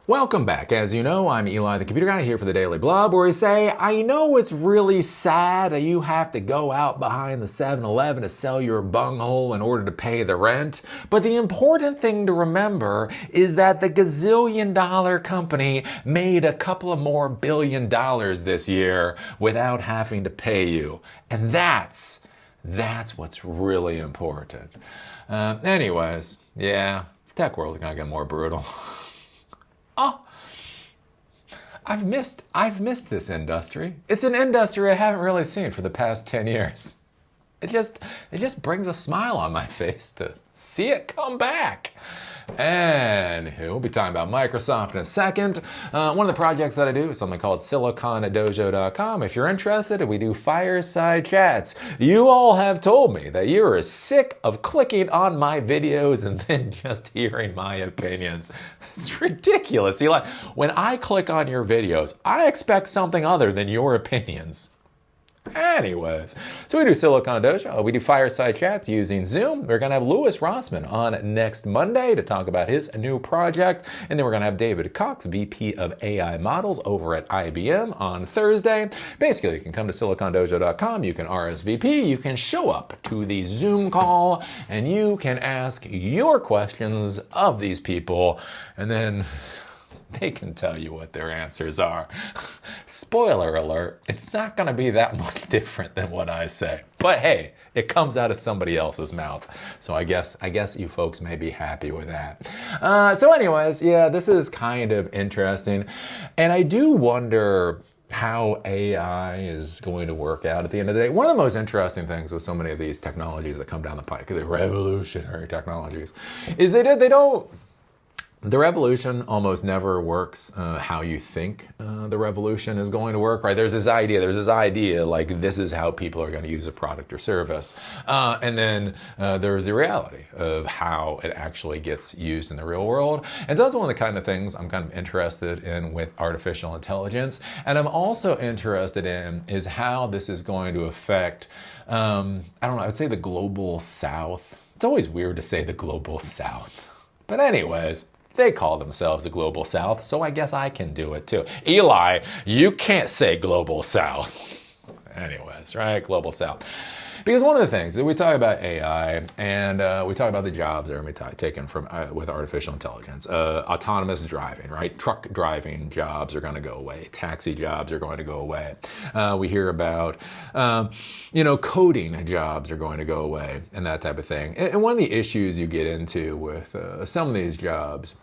Welcome back. As you know, I'm Eli, the computer guy, here for the Daily Blub, where we say, I know it's really sad that you have to go out behind the 7-Eleven to sell your bunghole in order to pay the rent, but the important thing to remember is that the gazillion-dollar company made a couple of more $1 billion this year without having to pay you. And that's what's really important. Anyways, yeah, the tech world is gonna get more brutal. Oh, I've missed this industry. It's an industry I haven't really seen for the past 10 years. It just brings a smile on my face to see it come back. And we'll be talking about Microsoft in a second. One of the projects that I do is something called SiliconDojo.com. If you're interested, we do fireside chats. You all have told me that you're sick of clicking on my videos and then just hearing my opinions. It's ridiculous. Eli, when I click on your videos, I expect something other than your opinions. Anyways, so we do Silicon Dojo. We do fireside chats using Zoom. We're going to have Louis Rossman on next Monday to talk about his new project. And then we're going to have David Cox, VP of AI Models over at IBM on Thursday. Basically, you can come to silicondojo.com. You can RSVP. You can show up to the Zoom call and you can ask your questions of these people. And then they can tell you what their answers are. Spoiler alert, it's not going to be that much different than what I say. But hey, it comes out of somebody else's mouth. So I guess you folks may be happy with that. So anyways, yeah, this is kind of interesting. And I do wonder how AI is going to work out at the end of the day. One of the most interesting things with so many of these technologies that come down the pike, the revolutionary technologies, is the revolution almost never works how you think the revolution is going to work, right? There's this idea like this is how people are going to use a product or service. And then there's the reality of how it actually gets used in the real world. And so that's one of the kind of things I'm kind of interested in with artificial intelligence. And I'm also interested in is how this is going to affect, I don't know, I would say the global south. It's always weird to say the global south. But anyways, they call themselves the Global South, so I guess I can do it too. Eli, you can't say Global South. Anyways, right? Global South. Because one of the things that we talk about AI and we talk about the jobs that are going to be taken from with artificial intelligence, autonomous driving, right? Truck driving jobs are going to go away. Taxi jobs are going to go away. We hear about, coding jobs are going to go away and that type of thing. And one of the issues you get into with some of these jobs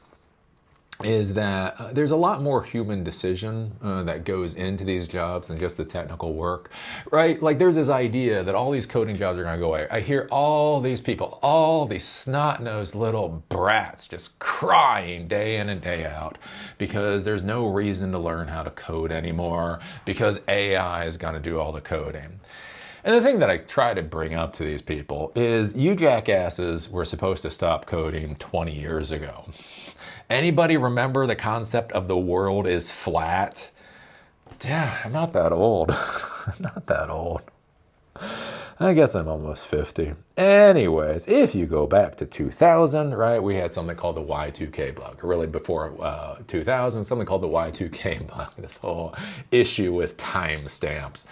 is that there's a lot more human decision that goes into these jobs than just the technical work, right? Like there's this idea that all these coding jobs are going to go away. I hear all these people, all these snot-nosed little brats just crying day in and day out because there's no reason to learn how to code anymore because AI is going to do all the coding. And the thing that I try to bring up to these people is you jackasses were supposed to stop coding 20 years ago. Anybody remember the concept of the world is flat? Yeah, I'm not that old. I'm not that old. I guess I'm almost 50. Anyways, if you go back to 2000, right, we had something called the Y2K bug. Really before 2000, something called the Y2K bug. This whole issue with timestamps.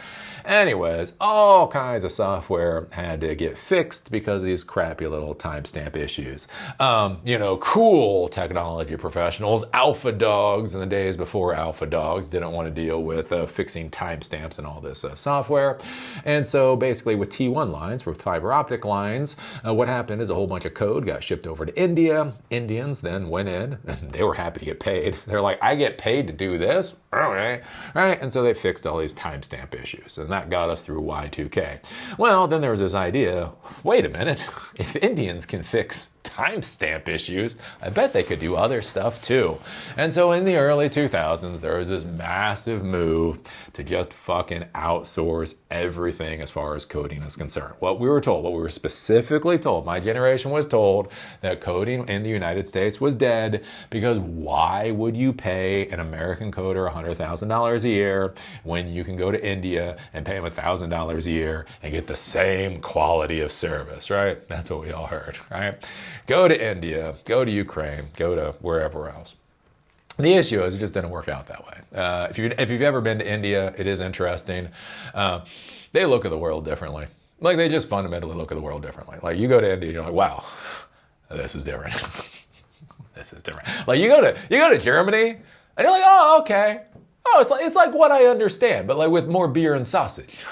Anyways, all kinds of software had to get fixed because of these crappy little timestamp issues. Cool technology professionals, alpha dogs in the days before alpha dogs didn't want to deal with fixing timestamps and all this software. And so basically with T1 lines, with fiber optic lines, what happened is a whole bunch of code got shipped over to India. Indians then went in and they were happy to get paid. They're like, I get paid to do this? Okay. Right? And so they fixed all these timestamp issues. And that got us through Y2K. Well, then there was this idea, wait a minute, if Indians can fix timestamp issues, I bet they could do other stuff too. And so in the early 2000s, there was this massive move to just fucking outsource everything as far as coding is concerned. What we were specifically told, my generation was told that coding in the United States was dead because why would you pay an American coder $100,000 a year when you can go to India and pay him $1,000 a year and get the same quality of service, right? That's what we all heard, right? Go to India, go to Ukraine, go to wherever else. The issue is it just didn't work out that way. If you've ever been to India, it is interesting. They look at the world differently. Like they just fundamentally look at the world differently. Like you go to India, you're like, wow, this is different. This is different. Like you go to Germany, and you're like, oh, okay. Oh, it's like what I understand, but like with more beer and sausage.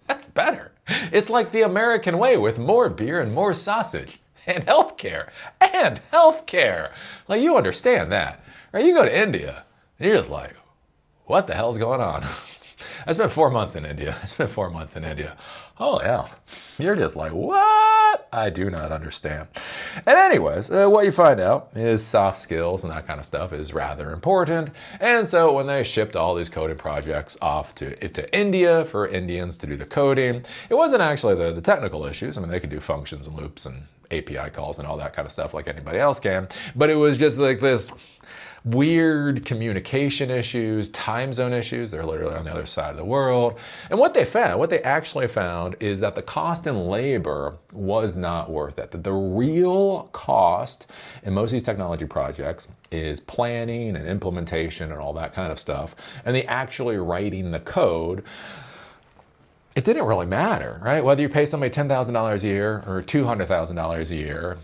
That's better. It's like the American way with more beer and more sausage and healthcare. Like you understand that, right? You go to India, and you're just like, what the hell's going on? I spent 4 months in India. Oh, hell. You're just like, what? I do not understand. And anyways, what you find out is soft skills and that kind of stuff is rather important. And so when they shipped all these coding projects off to India for Indians to do the coding, it wasn't actually the technical issues. I mean, they could do functions and loops and API calls and all that kind of stuff like anybody else can. But it was just like this weird communication issues, time zone issues. They're literally on the other side of the world. And what they actually found is that the cost in labor was not worth it. That the real cost in most of these technology projects is planning and implementation and all that kind of stuff. And the actually writing the code, it didn't really matter, right? Whether you pay somebody $10,000 a year or $200,000 a year,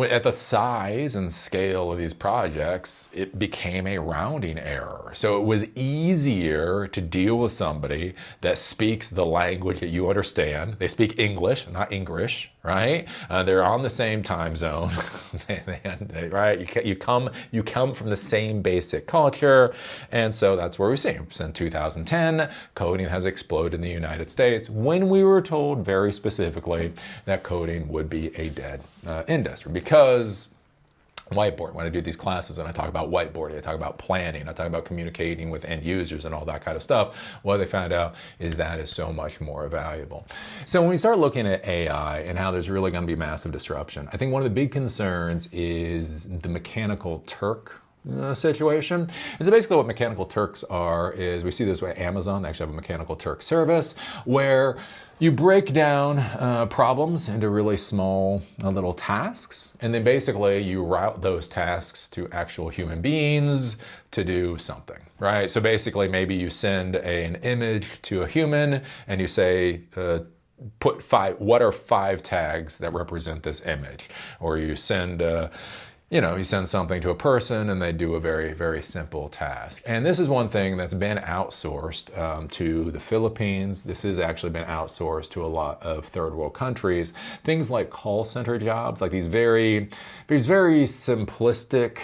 at the size and scale of these projects, it became a rounding error. So it was easier to deal with somebody that speaks the language that you understand. They speak English, not English, right? They're on the same time zone, right? You come from the same basic culture, and so that's where we see. Since 2010, coding has exploded in the United States when we were told very specifically that coding would be a dead industry because whiteboard. When I do these classes and I talk about whiteboarding, I talk about planning, I talk about communicating with end users and all that kind of stuff, what they found out is that is so much more valuable. So when we start looking at AI and how there's really going to be massive disruption, I think one of the big concerns is the mechanical Turk situation. And so basically what mechanical Turks are is, we see this with Amazon. They actually have a mechanical Turk service where you break down problems into really small little tasks, and then basically you route those tasks to actual human beings to do something, right? So basically maybe you send an image to a human and you say, what are 5 tags that represent this image? Or you send you send something to a person and they do a very, very simple task. And this is one thing that's been outsourced to the Philippines. This has actually been outsourced to a lot of third world countries. Things like call center jobs, like these very simplistic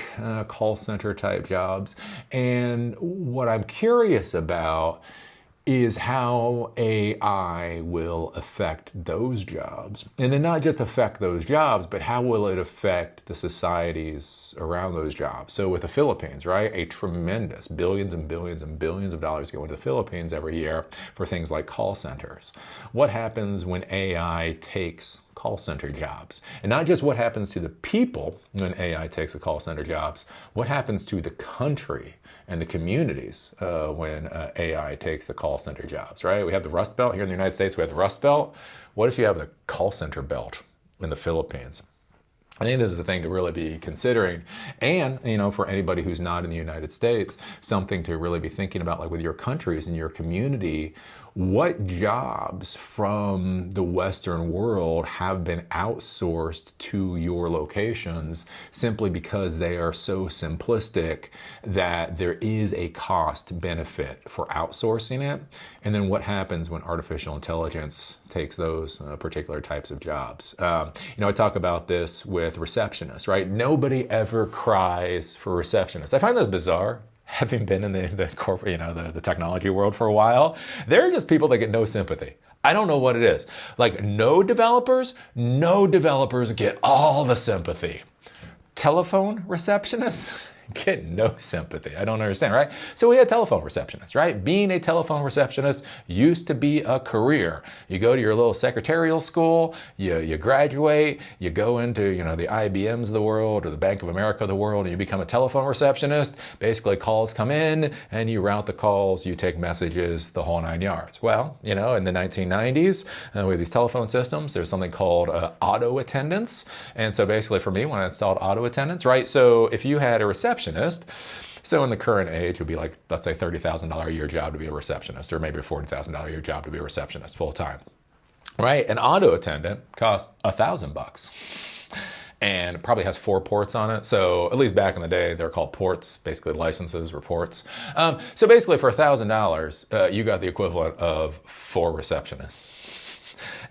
call center type jobs. And what I'm curious about is how AI will affect those jobs. And then not just affect those jobs, but how will it affect the societies around those jobs? So with the Philippines, right, a tremendous billions and billions and billions of dollars go into the Philippines every year for things like call centers. What happens when AI takes call center jobs? And not just what happens to the people when AI takes the call center jobs, what happens to the country and the communities when AI takes the call center jobs, right? We have the Rust Belt here in the United States. We have the Rust Belt. What if you have the call center belt in the Philippines? I think this is a thing to really be considering. And, for anybody who's not in the United States, something to really be thinking about, like with your countries and your community, what jobs from the Western world have been outsourced to your locations simply because they are so simplistic that there is a cost benefit for outsourcing it? And then what happens when artificial intelligence takes those particular types of jobs? I talk about this with receptionists, right? Nobody ever cries for receptionists. I find this bizarre. Having been in the corporate, the technology world for a while, they're just people that get no sympathy. I don't know what it is. Like no developers get all the sympathy. Telephone receptionists get no sympathy. I don't understand, right? So we had telephone receptionists, right? Being a telephone receptionist used to be a career. You go to your little secretarial school, you graduate, you go into, the IBMs of the world or the Bank of America of the world, and you become a telephone receptionist. Basically, calls come in and you route the calls, you take messages, the whole 9 yards. Well, in the 1990s, we have these telephone systems. There's something called AutoAttendants. And so basically for me, when I installed AutoAttendants, right? So if you had a receptionist, So in the current age, it would be like, let's say $30,000 a year job to be a receptionist, or maybe a $40,000 a year job to be a receptionist full time, right? An auto attendant costs $1,000 and probably has 4 ports on it. So at least back in the day, they're called ports, basically licenses or ports. So basically for $1,000, you got the equivalent of 4 receptionists.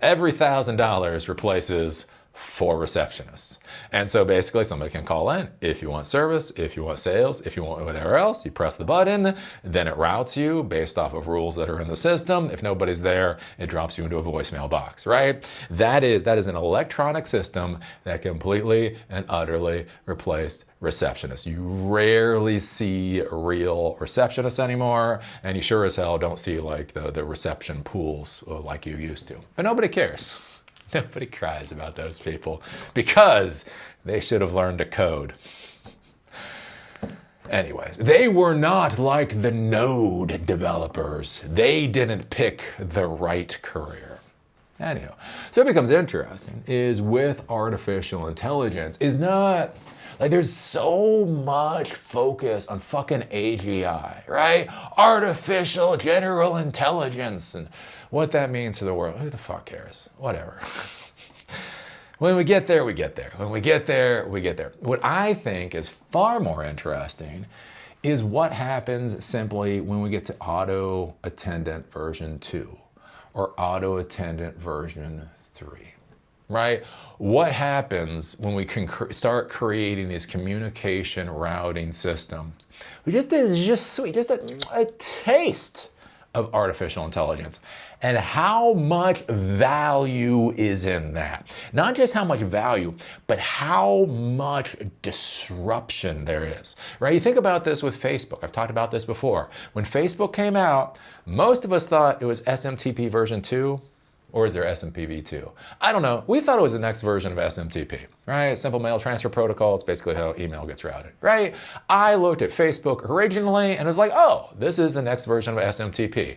Every $1,000 replaces 4 receptionists. And so basically somebody can call in if you want service, if you want sales, if you want whatever else, you press the button, then it routes you based off of rules that are in the system. If nobody's there, it drops you into a voicemail box, right? That is an electronic system that completely and utterly replaced receptionists. You rarely see real receptionists anymore, and you sure as hell don't see like the reception pools like you used to. But nobody cares. Nobody cries about those people because they should have learned to code. Anyways, they were not like the Node developers. They didn't pick the right career. Anyhow, so it becomes interesting is with artificial intelligence is not like there's so much focus on fucking AGI, right? Artificial general intelligence and what that means to the world. Who the fuck cares? Whatever. When we get there, we get there. When we get there, we get there. What I think is far more interesting is what happens simply when we get to AutoAttendant version 2 or AutoAttendant version 3, right? What happens when we can start creating these communication routing systems? Just a taste of artificial intelligence and how much value is in that. Not just how much value, but how much disruption there is, right? You think about this with Facebook. I've talked about this before. When Facebook came out, most of us thought it was SMTP version 2, or is there SMPV 2? I don't know. We thought it was the next version of SMTP, right? Simple Mail Transfer Protocol. It's basically how email gets routed, right? I looked at Facebook originally and it was like, oh, this is the next version of SMTP.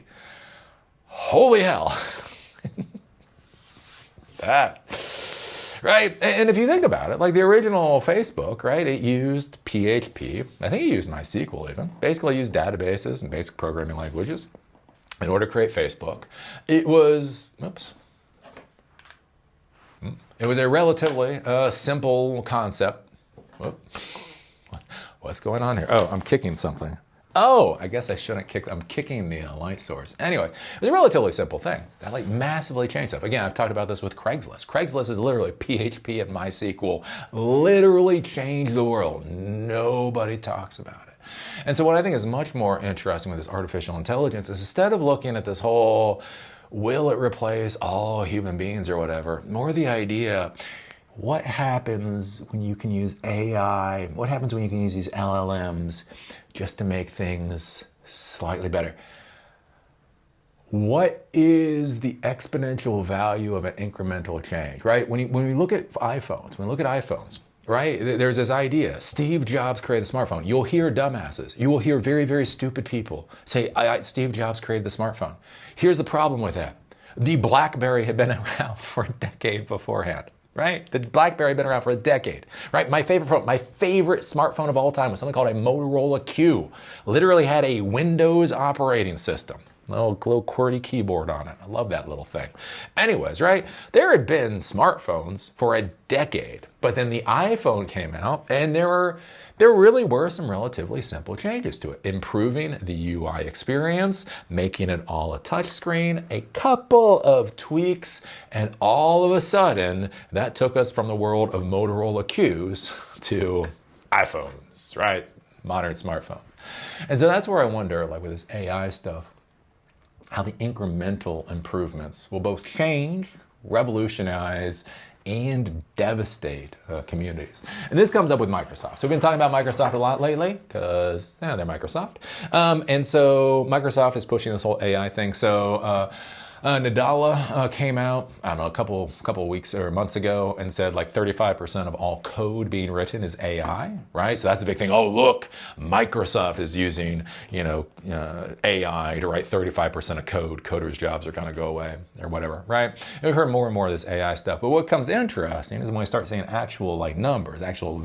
Holy hell. That, right? And if you think about it, like the original Facebook, right? It used PHP. I think it used MySQL even. Basically used databases and basic programming languages in order to create Facebook. It was, it was a relatively simple concept. What's going on here? Oh, I'm kicking something. Oh, I guess I shouldn't kick. I'm kicking the light source. Anyway, it was a relatively simple thing that like massively changed stuff. Again, I've talked about this with Craigslist. Craigslist is literally PHP and MySQL. Literally changed the world. Nobody talks about it. And so what I think is much more interesting with this artificial intelligence is instead of looking at this whole, will it replace all human beings or whatever, more the idea, what happens when you can use AI? What happens when you can use these LLMs just to make things slightly better? What is the exponential value of an incremental change, right? When we look at iPhones, right? There's this idea. Steve Jobs created the smartphone. You'll hear dumbasses. You will hear very, very stupid people say, Steve Jobs created the smartphone. Here's the problem with that. The BlackBerry had been around for a decade beforehand. Right? The BlackBerry had been around for a decade, right? My favorite smartphone of all time was something called a Motorola Q. Literally had a Windows operating system. Little QWERTY keyboard on it. I love that little thing. Anyways, right? There had been smartphones for a decade, but then the iPhone came out and there really were some relatively simple changes to it. Improving the UI experience, making it all a touchscreen, a couple of tweaks, and all of a sudden, that took us from the world of Motorola Qs to iPhones, right? Modern smartphones. And so that's where I wonder, like with this AI stuff, how the incremental improvements will both change, revolutionize, and devastate communities. And this comes up with Microsoft. So we've been talking about Microsoft a lot lately because they're Microsoft. And so Microsoft is pushing this whole AI thing. So Nadala came out, I don't know, a couple weeks or months ago and said like 35% of all code being written is AI, right? So that's a big thing. Oh, look, Microsoft is using, AI to write 35% of code. Coders' jobs are going to go away or whatever, right? And we've heard more and more of this AI stuff. But what comes interesting is when we start seeing actual like numbers, actual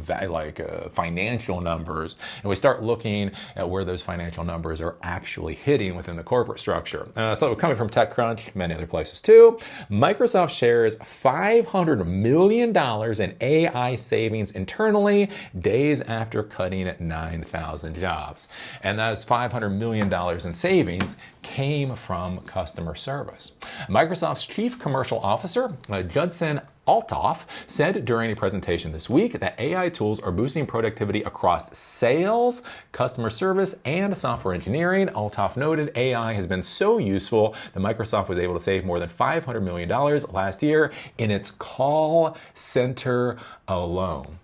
financial numbers, and we start looking at where those financial numbers are actually hitting within the corporate structure. So coming from TechCrunch, many other places too, Microsoft shares $500 million in AI savings internally days after cutting 9,000 jobs. And that's $500 million in savings came from customer service. Microsoft's Chief Commercial Officer, Judson Althoff, said during a presentation this week that AI tools are boosting productivity across sales, customer service, and software engineering. Althoff noted AI has been so useful that Microsoft was able to save more than $500 million last year in its call center alone.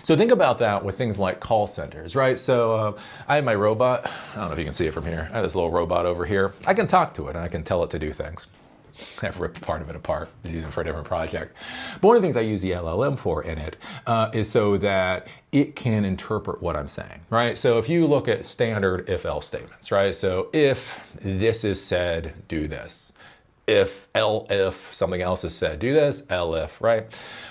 So think about that with things like call centers, right? So I have my robot. I don't know if you can see it from here. I have this little robot over here. I can talk to it and I can tell it to do things. I've ripped part of it apart. I was using it for a different project. But one of the things I use the LLM for in it is so that it can interpret what I'm saying, right? So if you look at standard if-else statements, right? So if this is said, do this. If something else is said, do this, if, right?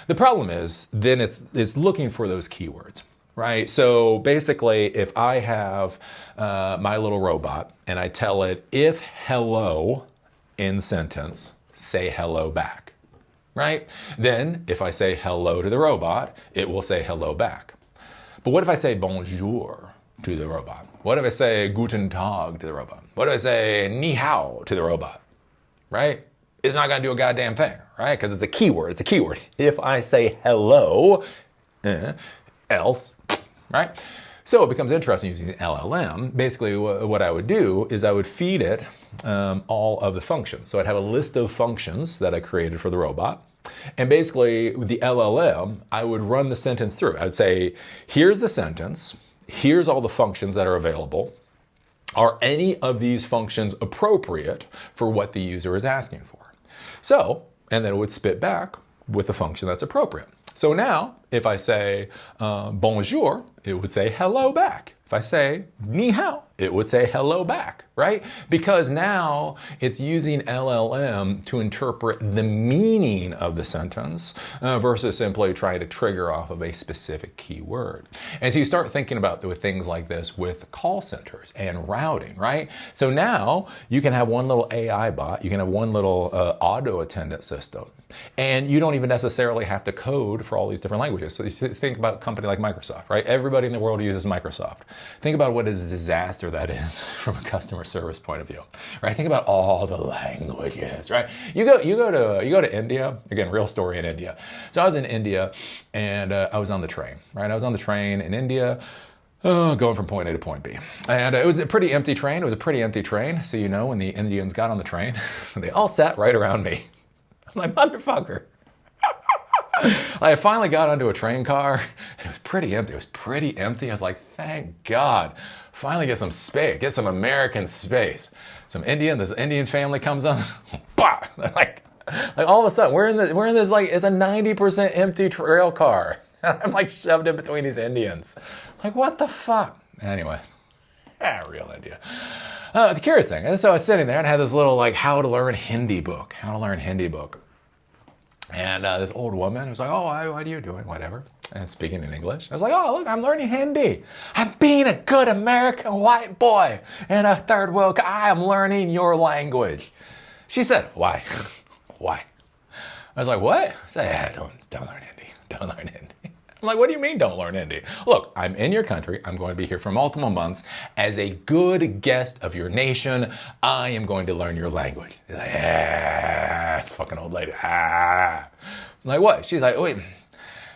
The problem is then it's looking for those keywords, right? So basically, if I have my little robot and I tell it, if hello in sentence, say hello back, right? Then if I say hello to the robot, it will say hello back. But what if I say bonjour to the robot? What if I say guten Tag to the robot? What if I say ni hao to the robot? Right? It's not going to do a goddamn thing, right? Because it's a keyword. It's a keyword. If I say hello, else, right? So it becomes interesting using the LLM. Basically, what I would do is I would feed it all of the functions. So I'd have a list of functions that I created for the robot. And basically, with the LLM, I would run the sentence through. I'd say, here's the sentence. Here's all the functions that are available. Are any of these functions appropriate for what the user is asking for? So, and then it would spit back with the function that's appropriate. So now, if I say bonjour, it would say hello back. If I say ni hao, it would say hello back, right? Because now it's using LLM to interpret the meaning of the sentence versus simply trying to trigger off of a specific keyword. And so you start thinking about with things like this with call centers and routing, right? So now you can have one little AI bot, you can have one little AutoAttendant system, and you don't even necessarily have to code for all these different languages. So you think about a company like Microsoft, right? Everybody in the world uses Microsoft. Think about what a disaster that is from a customer service point of view, right? Think about all the languages, right? You go to India. Again, real story in India. So I was in India and I was on the train, right? I was on the train in India. Going from point A to point B. And it was a pretty empty train. It was a pretty empty train. So, when the Indians got on the train, they all sat right around me. I'm like, motherfucker. I finally got onto a train car. It was pretty empty. I was like, thank God. Finally get some space. Get some American space. This Indian family comes on. like all of a sudden, we're in this like, it's a 90% empty rail car. I'm like shoved in between these Indians. Like, what the fuck? Anyways, real India. The curious thing, and so I was sitting there and I had this little like how to learn Hindi book. And this old woman was like, oh, what are you doing? Whatever. And speaking in English. I was like, oh, look, I'm learning Hindi. I'm being a good American white boy in a third world. I am learning your language. She said, why? Why? I was like, what? I said, don't learn Hindi. Don't learn Hindi. I'm like, what do you mean don't learn Hindi? Look, I'm in your country. I'm going to be here for multiple months. As a good guest of your nation, I am going to learn your language. She's like, it's fucking old lady. I'm like, what? She's like, wait.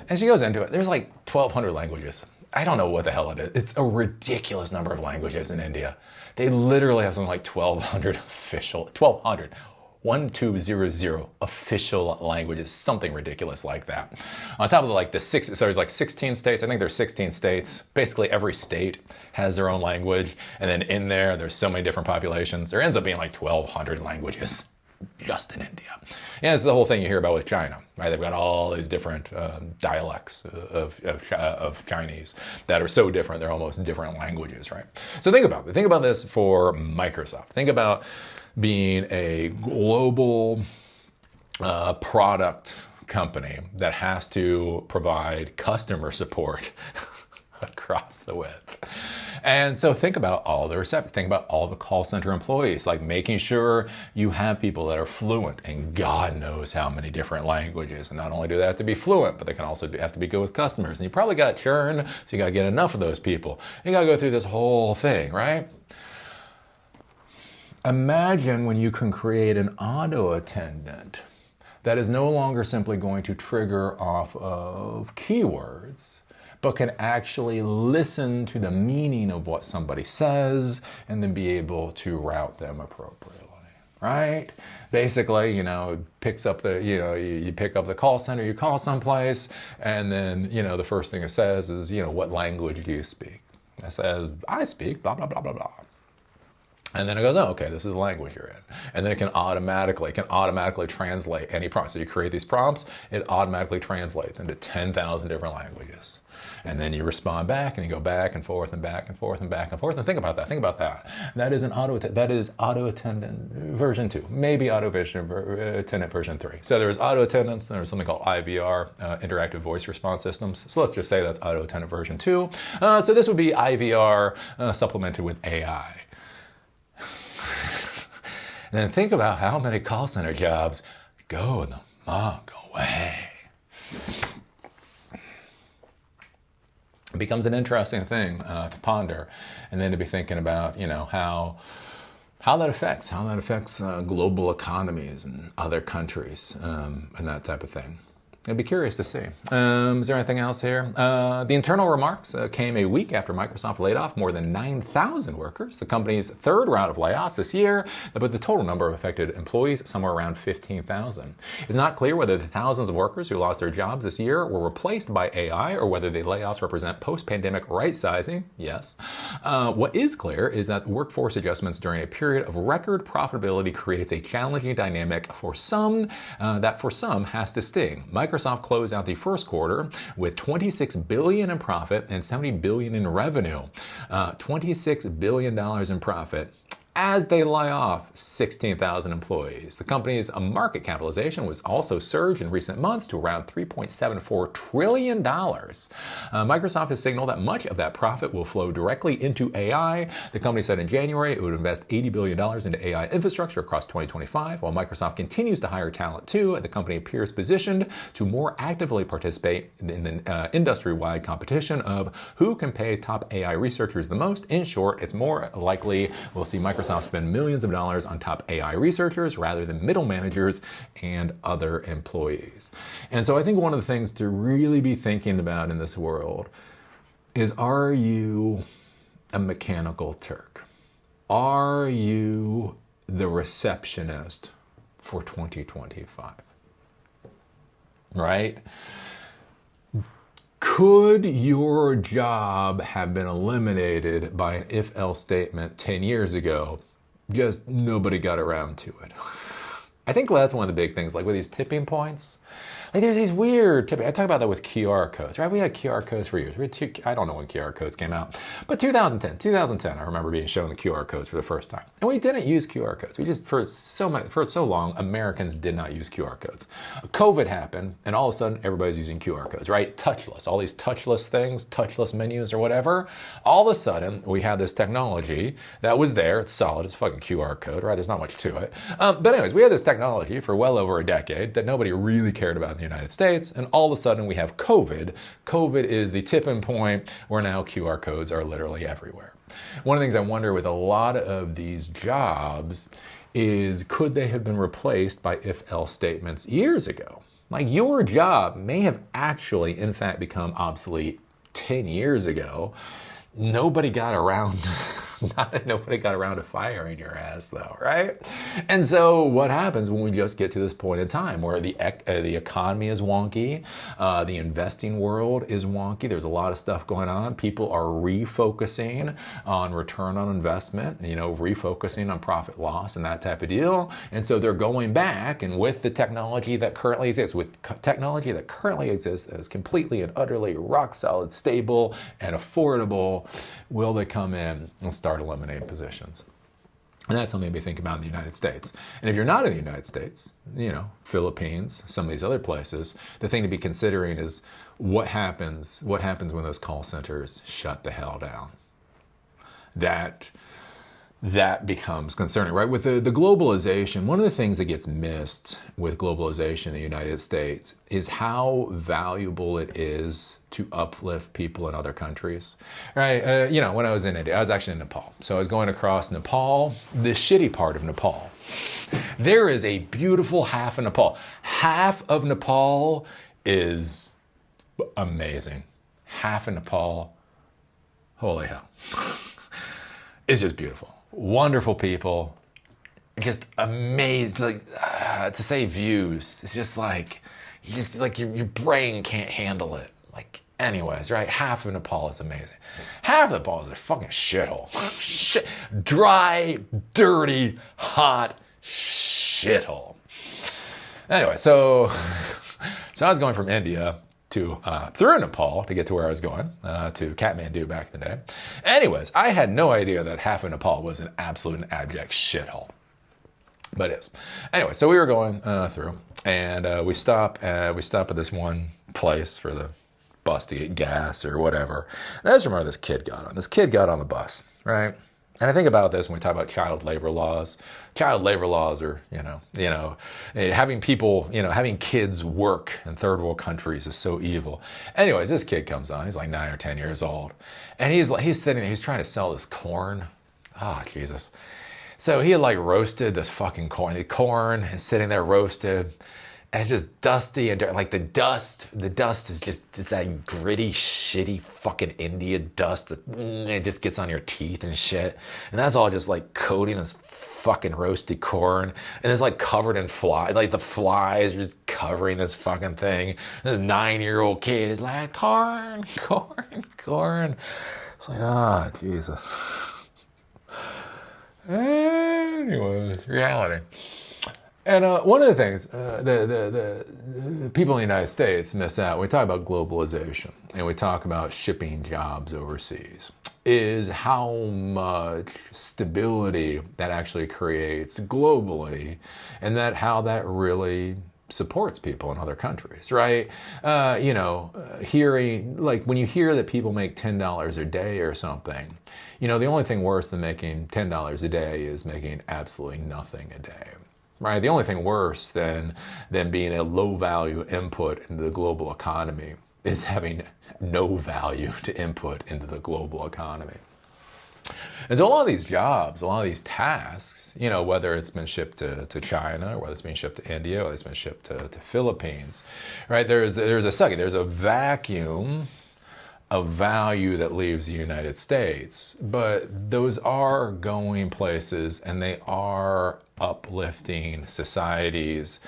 And she goes into it. There's like 1,200 languages. I don't know what the hell it is. It's a ridiculous number of languages in India. They literally have something like 1,200 official, 1,200. 1200 official languages, something ridiculous like that. On top of so there's like 16 states. I think there's 16 states. Basically every state has their own language. And then in there's so many different populations. There ends up being like 1,200 languages just in India. And it's the whole thing you hear about with China, right? They've got all these different dialects of Chinese that are so different. They're almost different languages, right? So think about it. Think about this for Microsoft. Think about being a global product company that has to provide customer support across the web. And so think about all the think about all the call center employees, like making sure you have people that are fluent in God knows how many different languages. And not only do they have to be fluent, but they can also have to be good with customers. And you probably got churn, so you got to get enough of those people. You got to go through this whole thing, right? Imagine when you can create an auto attendant that is no longer simply going to trigger off of keywords, but can actually listen to the meaning of what somebody says and then be able to route them appropriately, right? Basically, picks up you pick up the call center, you call someplace, and then, the first thing it says is, what language do you speak? It says, I speak blah, blah, blah, blah, blah. And then it goes, oh, okay, this is the language you're in. And then it can automatically translate any prompt. So you create these prompts, it automatically translates into 10,000 different languages. And then you respond back and you go back and forth and back and forth and back and forth. And think about that. That is AutoAttendant version 2, maybe AutoAttendant version 3. So there's AutoAttendants, there's something called IVR, interactive voice response systems. So let's just say that's AutoAttendant version 2. So this would be IVR supplemented with AI. And then think about how many call center jobs go the fuck away. It becomes an interesting thing to ponder, and then to be thinking about, how that affects global economies and other countries and that type of thing. I'd be curious to see. Is there anything else here? The internal remarks came a week after Microsoft laid off more than 9,000 workers, the company's third round of layoffs this year, but the total number of affected employees somewhere around 15,000. It's not clear whether the thousands of workers who lost their jobs this year were replaced by AI or whether the layoffs represent post-pandemic right-sizing. Yes. What is clear is that workforce adjustments during a period of record profitability creates a challenging dynamic for some that for some has to sting. Microsoft closed out the first quarter with $26 billion in profit and $70 billion in revenue. $26 billion in profit as they lay off 16,000 employees. The company's market capitalization was also surged in recent months to around $3.74 trillion. Microsoft has signaled that much of that profit will flow directly into AI. The company said in January it would invest $80 billion into AI infrastructure across 2025. While Microsoft continues to hire talent too, the company appears positioned to more actively participate in the industry-wide competition of who can pay top AI researchers the most. In short, it's more likely we'll see Microsoft spend millions of dollars on top AI researchers rather than middle managers and other employees. And so I think one of the things to really be thinking about in this world is, are you a mechanical Turk? Are you the receptionist for 2025? Right? Could your job have been eliminated by an if-else statement 10 years ago? Just nobody got around to it. I think that's one of the big things, like with these tipping points. Like there's these weird tipping. I talk about that with QR codes, right? We had QR codes for years. I don't know when QR codes came out, but 2010, I remember being shown the QR codes for the first time. And we didn't use QR codes. We just, for so long, Americans did not use QR codes. COVID happened, and all of a sudden, everybody's using QR codes, right? Touchless, all these touchless things, touchless menus or whatever. All of a sudden, we had this technology that was there. It's solid. It's a fucking QR code, right? There's not much to it. But anyways, we had this technology for well over a decade that nobody really cared about in the United States, and all of a sudden we have COVID. COVID is the tipping point where now QR codes are literally everywhere. One of the things I wonder with a lot of these jobs is, could they have been replaced by if-else statements years ago? Like your job may have actually, in fact, become obsolete 10 years ago. Nobody got around Nobody got around to firing your ass though, right? And so what happens when we just get to this point in time where the economy is wonky, the investing world is wonky, there's a lot of stuff going on, people are refocusing on return on investment, refocusing on profit loss and that type of deal. And so they're going back, and with the technology that currently exists, that is completely and utterly rock solid, stable, and affordable, will they come in and start eliminating positions? And that's something to be thinking about in the United States. And if you're not in the United States, Philippines, some of these other places, the thing to be considering is what happens when those call centers shut the hell down. That becomes concerning, right? With the globalization, one of the things that gets missed with globalization in the United States is how valuable it is to uplift people in other countries, right? When I was in India, I was actually in Nepal. So I was going across Nepal, the shitty part of Nepal. There is a beautiful half of Nepal. Half of Nepal is amazing. Half of Nepal, holy hell. It's just beautiful. Wonderful people, just amazed. To say views, it's just like your brain can't handle it. Anyways, right? Half of Nepal is amazing. Half of Nepal is a fucking shithole. Dry, dirty, hot shithole. Anyway, so I was going from India to through Nepal to get to where I was going, to Kathmandu back in the day. Anyways, I had no idea that half of Nepal was an absolute and abject shithole. But it is. Anyway, so we were going through, and we stop at this one place for the bus to get gas or whatever. And I just remember this kid got on. This kid got on the bus, right? And I think about this when we talk about child labor laws. Child labor laws are, having people, having kids work in third world countries is so evil. Anyways, this kid comes on. He's like 9 or 10 years old. And he's sitting there, he's trying to sell this corn. Oh, Jesus. So he had roasted this fucking corn. The corn is sitting there roasted. And it's just dusty and dirty. The dust is just that gritty, shitty fucking India dust that it just gets on your teeth and shit. And that's all just coating this fucking roasted corn. And it's covered in flies. The flies are just covering this fucking thing. And this 9-year-old kid is like, corn. It's like, Jesus. Anyways, reality. And one of the things the people in the United States miss out, when we talk about globalization and we talk about shipping jobs overseas, is how much stability that actually creates globally, and how that really supports people in other countries, right? Hearing, when you hear that people make $10 a day or something, the only thing worse than making $10 a day is making absolutely nothing a day. Right? The only thing worse than being a low-value input into the global economy is having no value to input into the global economy. And so a lot of these jobs, a lot of these tasks, whether it's been shipped to China, or whether it's been shipped to India, or whether it's been shipped to Philippines, right? There's a vacuum of value that leaves the United States, but those are going places and they are uplifting societies.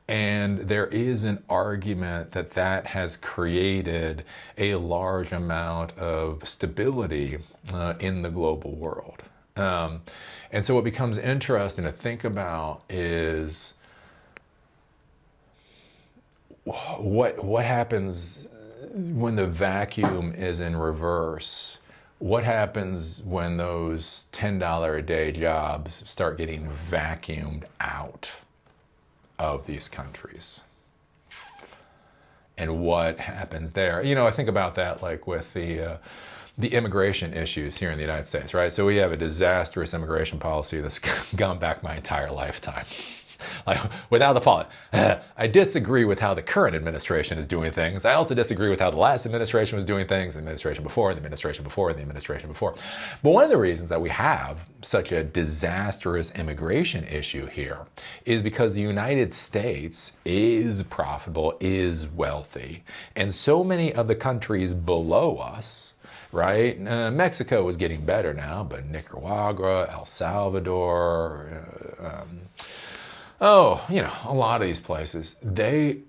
And there is an argument that has created a large amount of stability in the global world. And so what becomes interesting to think about is what happens when the vacuum is in reverse. What happens when those $10 a day jobs start getting vacuumed out of these countries? And what happens there? I think about that with the immigration issues here in the United States, right? So we have a disastrous immigration policy that's gone back my entire lifetime. Without the policy. I disagree with how the current administration is doing things. I also disagree with how the last administration was doing things, the administration before, the administration before, the administration before. But one of the reasons that we have such a disastrous immigration issue here is because the United States is profitable, is wealthy, and so many of the countries below us, right? Mexico was getting better now, but Nicaragua, El Salvador, a lot of these places, they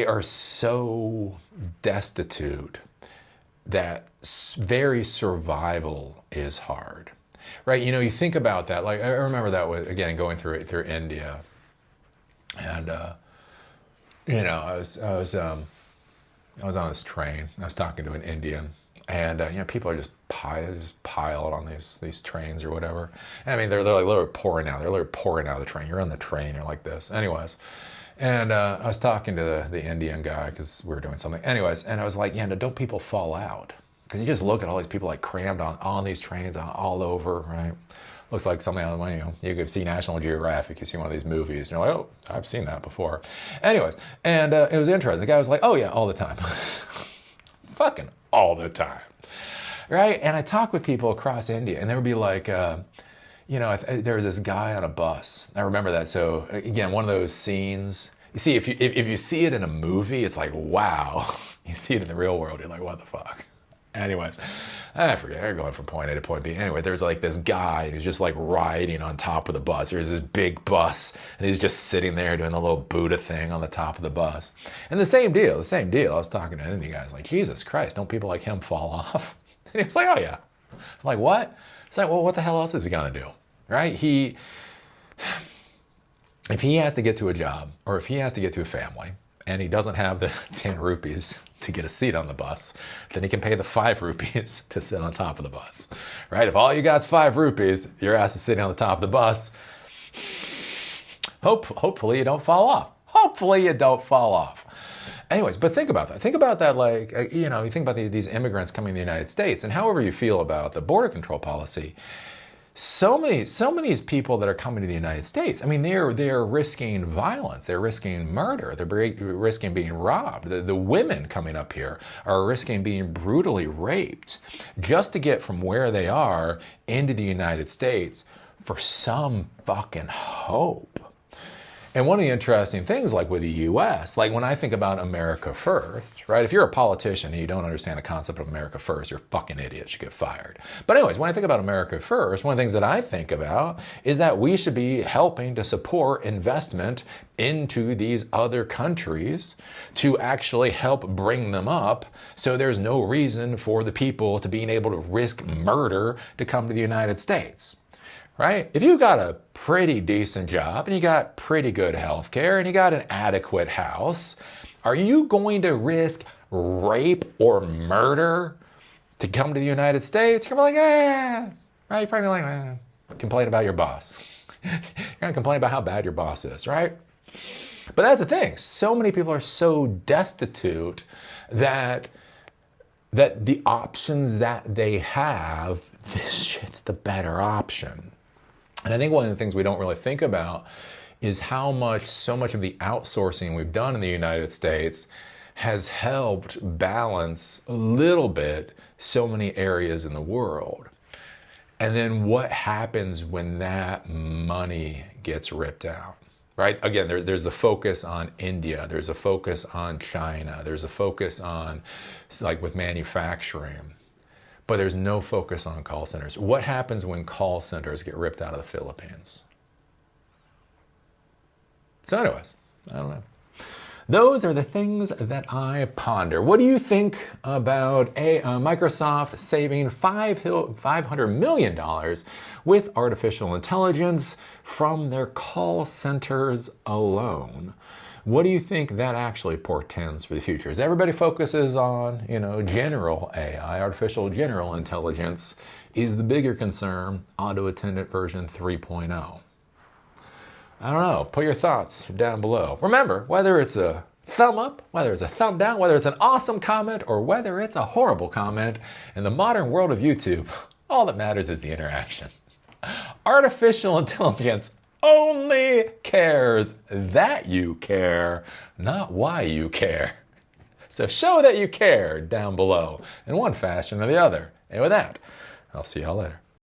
are so destitute that very survival is hard, right? You think about that. Like, I remember that was, again, going through India, and I was on this train. I was talking to an Indian, and people are just piled on these trains or whatever. I mean, they're like literally pouring out. They're literally pouring out of the train. You're on the train. You're like this. Anyways. And I was talking to the Indian guy because we were doing something. Anyways, and I was like, don't people fall out? Because you just look at all these people like crammed on these trains all over, right? Looks like something out of, you could see National Geographic. You see one of these movies, and you're like, oh, I've seen that before. Anyways, and it was interesting. The guy was like, oh yeah, all the time. Fucking all the time, right? And I talk with people across India, and they would be like, there was this guy on a bus. I remember that. So again, one of those scenes. You see, if you see it in a movie, it's like, wow. You see it in the real world, you're like, what the fuck? Anyways, I forget. They're going from point A to point B. Anyway, there's like this guy who's just like riding on top of the bus. There's this big bus, and he's just sitting there doing the little Buddha thing on the top of the bus. And the same deal. I was talking to an Indian guy. I was like, Jesus Christ, don't people like him fall off? And he was like, oh yeah. I'm like, what? It's like, well, what the hell else is he gonna do? Right? If he has to get to a job, or if he has to get to a family, and he doesn't have the 10 rupees to get a seat on the bus, then he can pay the 5 rupees to sit on top of the bus, right? If all you got's 5 rupees, your ass is sitting on the top of the bus. Hopefully you don't fall off. Anyways, but think about that. Think about that, like, you think about these immigrants coming to the United States, and however you feel about the border control policy, so many of these people that are coming to the United States, I mean, they're risking violence, they're risking murder, they're risking being robbed. The women coming up here are risking being brutally raped just to get from where they are into the United States for some fucking hope. And one of the interesting things, like with the U.S., like when I think about America first, right? If you're a politician and you don't understand the concept of America first, you're a fucking idiot. You should get fired. But anyways, when I think about America first, one of the things that I think about is that we should be helping to support investment into these other countries to actually help bring them up, so there's no reason for the people to being able to risk murder to come to the United States. Right? If you got a pretty decent job and you got pretty good health care and you got an adequate house, are you going to risk rape or murder to come to the United States? You're like, right? You're probably like, complain about your boss. You're going to complain about how bad your boss is, right? But that's the thing. So many people are so destitute that the options that they have, this shit's the better option. And I think one of the things we don't really think about is how so much of the outsourcing we've done in the United States has helped balance a little bit so many areas in the world. And then what happens when that money gets ripped out, right? Again, there's the focus on India, there's a focus on China, there's a focus on, like with manufacturing. But there's no focus on call centers. What happens when call centers get ripped out of the Philippines? So anyways, I don't know. Those are the things that I ponder. What do you think about Microsoft saving $500 million with artificial intelligence from their call centers alone? What do you think that actually portends for the future? As everybody focuses on, general AI, artificial general intelligence, is the bigger concern AutoAttendant version 3.0? I don't know. Put your thoughts down below. Remember, whether it's a thumb up, whether it's a thumb down, whether it's an awesome comment, or whether it's a horrible comment, in the modern world of YouTube, all that matters is the interaction. Artificial intelligence only cares that you care, not why you care. So show that you care down below in one fashion or the other. And with that, I'll see y'all later.